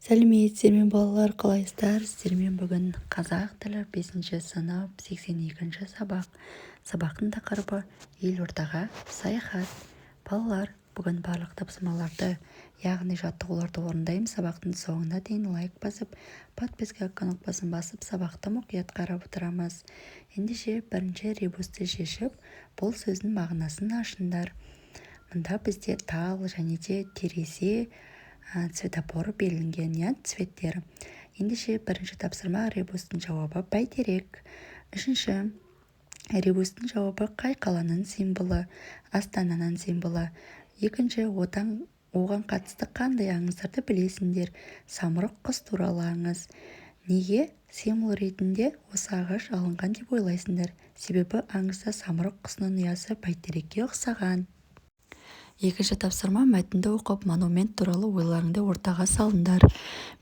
Сәлеметсіздер ме балалар, қалайсыздар? Сіздермен бүгін қазақ тілі 5 сынып 82 сабақ. Сабақтың тақырыбы елордаға саяхат. Балалар, бүгін барлық тапсырмаларды, яғни жаттығуларды орындаймыз. Сабақтың соңына дейін лайк басып, подписка кнопкасын басып, сабақты мұқият қарап отырамыз. Ендеше бірінші ребусты шешіп, бұл сөздің мағынасын ашыңдар. Мұнда бізде тал және де терезе цветопор белгіленген, цветтер. Ендеше бірінші тапсырма ребустың жауабы бәйтерек. Үшінші ребустың жауабы қай қаланың символы? Астананың символы. Екінші оған қатысты қандай аңыздарды білесіңдер? Самұрық құс туралы аңыз. Неге символ ретінде осы ағаш алынған деп ойлайсыңдар? Себебі аңызда самұрық құсының ұясы бәйтерекке ұқсаған. Екінші тапсырма мәтінді оқып, монумент туралы ойларыңды ортаға салыңдар.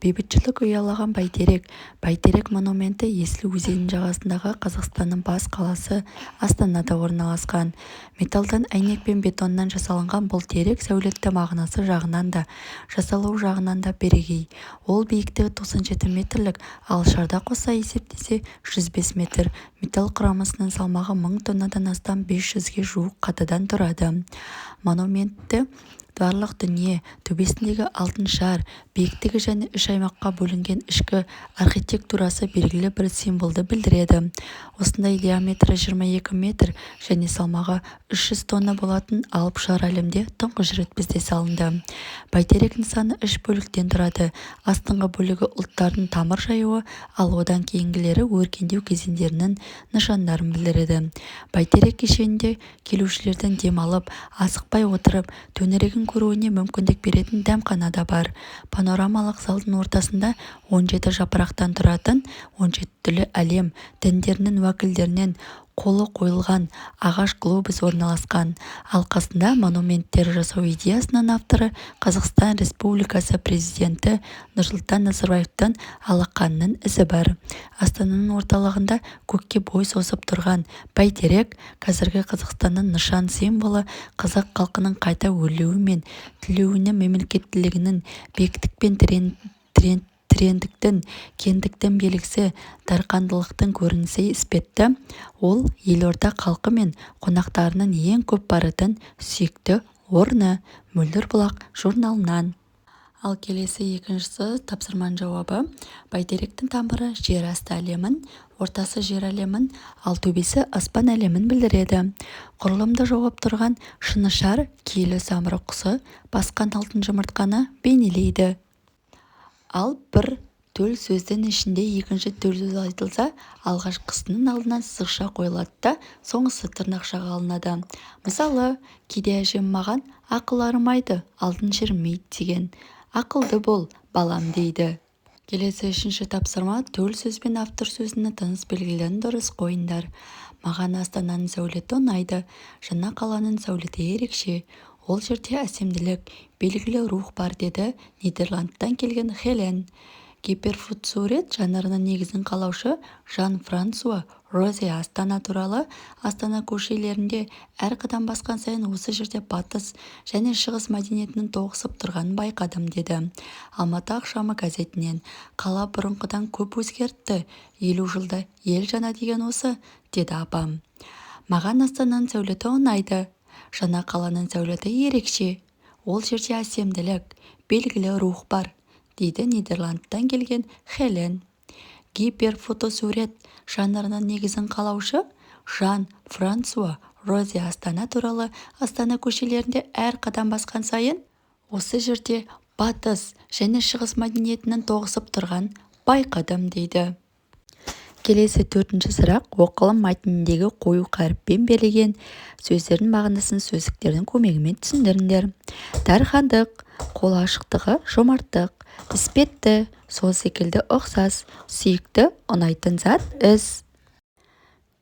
Бейбітшілік ұялаған бәйтерек. Бәйтерек монументі Есіл өзенінің жағасындағы Қазақстанның бас қаласы Астанада орналасқан. Металдан, әйнек пен бетоннан жасалынған бұл терек сәулетті мағынасы жағынан да, жасалу жағынан да бірегей. Ол биіктігі 97 метрлік, ал шарда қоса есептесе 105 метр. Металл құрамасының салмағы 1000 тоннадан астам 500-ге жуық қатыдан тұрады. Монументті барлық дүние, төбесіндегі алтын шар, биіктігі және үш аймаққа бөлінген ішкі архитектурасы белгілі бір символды білдіреді. Осындай диаметрі 22 метр және салмағы 300 тонна болатын алып шар әлемде тұңғыш рет бізде салынды. Бәйтерек нысаны 3 бөліктен тұрады. Астыңғы бөлігі ұлттардың тамыр жаюы, ал одан кейінгілері өркендеу кезеңдерінің нышандарын білдіреді. Бәйтерек кешенінде келушілердің демалып, асықпай отырып, төңірегін көруіне мүмкіндік беретін дәмхана да бар. Панорамалық залдың ортасында 17 жапырақтан тұратын 17 түрлі әлем діндерінің уәкілдерінен қолы қойылған ағаш глобус орналасқан. Ал қасында монументтер жасау идеясының авторы Қазақстан Республикасы президенті Нұрсұлтан Назарбаевтың алақанының ізі бар. Астананың орталығында көкке бой созып тұрған бәйтерек қазіргі Қазақстанның нышан символы, қазақ халқының қайта өрлеуі мен түлеуінің, мемлекеттілігінің, бектік пен тереңдіктің, кеңдіктің белгісі, дарқандылықтың көрінісі іспетті. Ол елорда халқы мен қонақтарының ең көп баратын сүйікті орны. Мөлдір бұлақ журналынан. Ал келесі екіншісі тапсырманың жауабы. Бәйтеректің тамыры жер асты әлемін, ортасы жер әлемін, ал төбесі аспан әлемін білдіреді. Құрылымды жауап тұрған шыны шар киелі самұрық құсы басқан алтын жұмыртқаны бейнелейді. Ал бір төл сөздің ішінде екінші төл сөз айтылса, алғашқысының алдына сызықша қойылады да, соңғысы тырнақшаға алынады. Мысалы, кейде әжем маған ақыл арымайды, алтын шірімейді деген. Ақылды бол, балам дейді. Келесі үшінші тапсырма төл сөз бен автор сөзінің тыныс белгілерін дұрыс қойыңдар. Маған Астананың сәулеті ұнайды, жаңа қаланың сәулеті ерекше. Ол жерде әсемділік, белгілі рух бар, деді Нидерландтан келген Хелен. Гиперфотосурет жанрының негізін қалаушы Жан-Франсуа Розе Астана туралы Астана көшелерінде әр қадам басқан сайын осы жерде батыс және шығыс мәдениетінің тоғысып тұрғанын байқадым, деді. Алматы ақшамы газетінен. Қала бұрынғыдан көп өзгерді, 50 жылда ел жаңа деген осы, деді апам. Маған Астананың сәулеті ұнайды, жаңа қаланың сәулеті ерекше. Ол жерде әсемділік, белгілі рух бар, дейді Нидерландтан келген Хелен. Гиперфотосурет жанрының негізін қалаушы Жан-Франсуа Розе Астана туралы Астана көшелерінде әр қадам басқан сайын осы жерде батыс және шығыс мәдениетінің тоғысып тұрған байқадым, дейді. Келесі төртінші сұрақ. Оқылым мәтініндегі қою қаріппен берілген сөздердің мағынасын сөздіктердің көмегімен түсіндіріңдер. Дархандық, қол ашықтығы, жомарттық, іспетті, сол секілді ұқсас, сүйікті, ұнайтын зат, іс.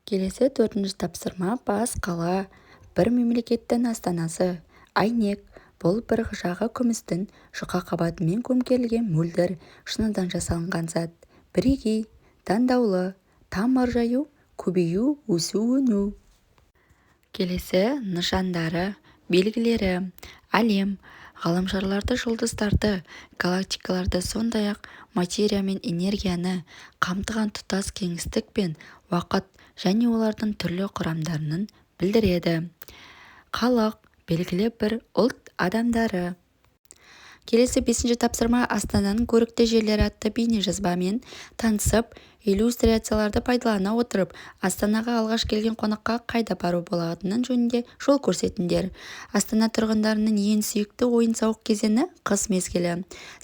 Келесі төртінші тапсырма. Бас қала, бір мемлекеттің астанасы. Әйнек, бұл бір жағы күмістің жұқа қабатымен көмкерілген мөлдір шыныдан жасалынған зат. Бірегей, таңдаулы, тамыр жаю, көбею, өсу, өну. Келесі нышандары, белгілері. Әлем, ғаламшарларды, жұлдыздарды, галактикаларды, сондай-ақ материя мен энергияны қамтыған тұтас кеңістік пен уақыт және олардың түрлі құрамдарын білдіреді. Халық белгілі бір ұлт адамдары. Келесі 5-ші тапсырма Астананың көрікті жерлері атты бейнежазбамен танысып, иллюстрацияларды пайдалана отырып, Астанаға алғаш келген қонаққа қайда бару болатынын жөнінде жол көрсетіңдер. Астана тұрғындарының ең сүйікті ойын-сауық кезеңі қыс мезгілі.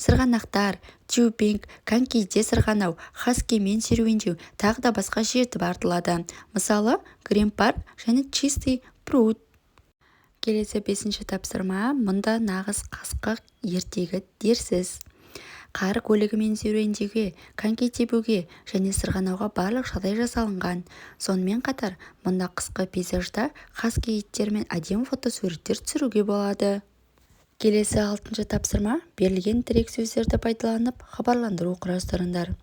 Сырғанақтар, тюбинг, конькиде сырғанау, хаскимен серуендеу, тағы да басқа жерді артылады. Мысалы, Грин-парк және Чистый пруд. Келесі 5-ші тапсырма мұнда нағыз қасқы ертегі дерсіз. Қар көлігімен серуендеуге, коньки тебуге және сырғанауға барлық жағдай жасалынған. Сонымен қатар, мұнда қысқы пейзажда хаски иттермен әдемі фотосуреттер түсіруге болады. Келесі 6-ші тапсырма берілген тірек сөздерді пайдаланып хабарландыру құрастырыңдар.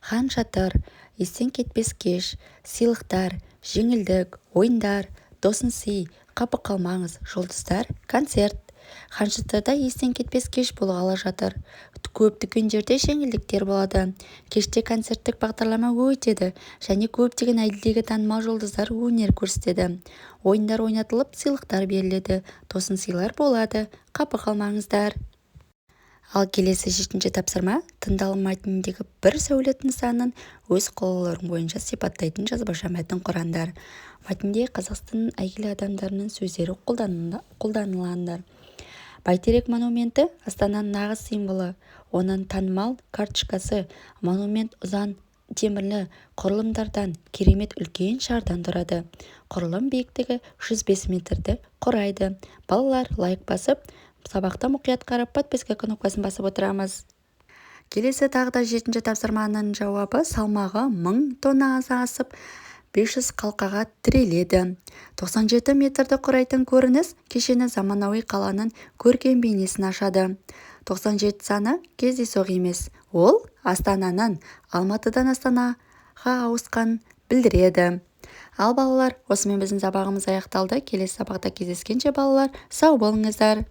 Хан шатыр, естен кетпес кеш, сыйлықтар, жеңілдік, ойындар, тосын сый, қапы қалмаңыз, жұлдыздар, концерт. Хан шатырда естен кетпес кеш болғалы жатыр. Көп дүкендерде жеңілдіктер болады. Кеште концерттік бағдарлама өтеді және көптеген әлемдегі танымал жұлдыздар өнер көрсетеді. Ойындар ойнатылып, сыйлықтар беріледі, тосын сыйлар болады, қапы қалмаңыздар. Ал келесі 7-ші тапсырма тыңдалым мәтініндегі бір сәулет нысанын өз қалауларың бойынша сипаттайтын жазбаша мәтін құраңдар. Мәтінде Қазақстанның әйгілі адамдарының сөздері қолданылғандар. Бәйтерек монументі Астананың нағыз символы. Оның танымал карточкасы. Монумент ұзан темірлі құрылымдардан, керемет үлкен шардан тұрады. Құрылым биіктігі 105 метрді құрайды. Балалар лайк басып, сабақта мұқият қарап, подписка кнопкасын басып отырамыз. Келесі тағы да 7-ші тапсырманың жауабы салмағы 1000 тоннаға асып 500 қалқаға тіреледі. 97 метрді құрайтын көрініс кешені заманауи қаланың көркем бейнесін ашады. 97 саны кездейсоқ емес. Ол Астананың Алматыдан Астанаға ауысқанын білдіреді. Ал балалар, осымен біздің сабағымыз аяқталды. Келесі сабақта кездескенше балалар, сау болыңыздар.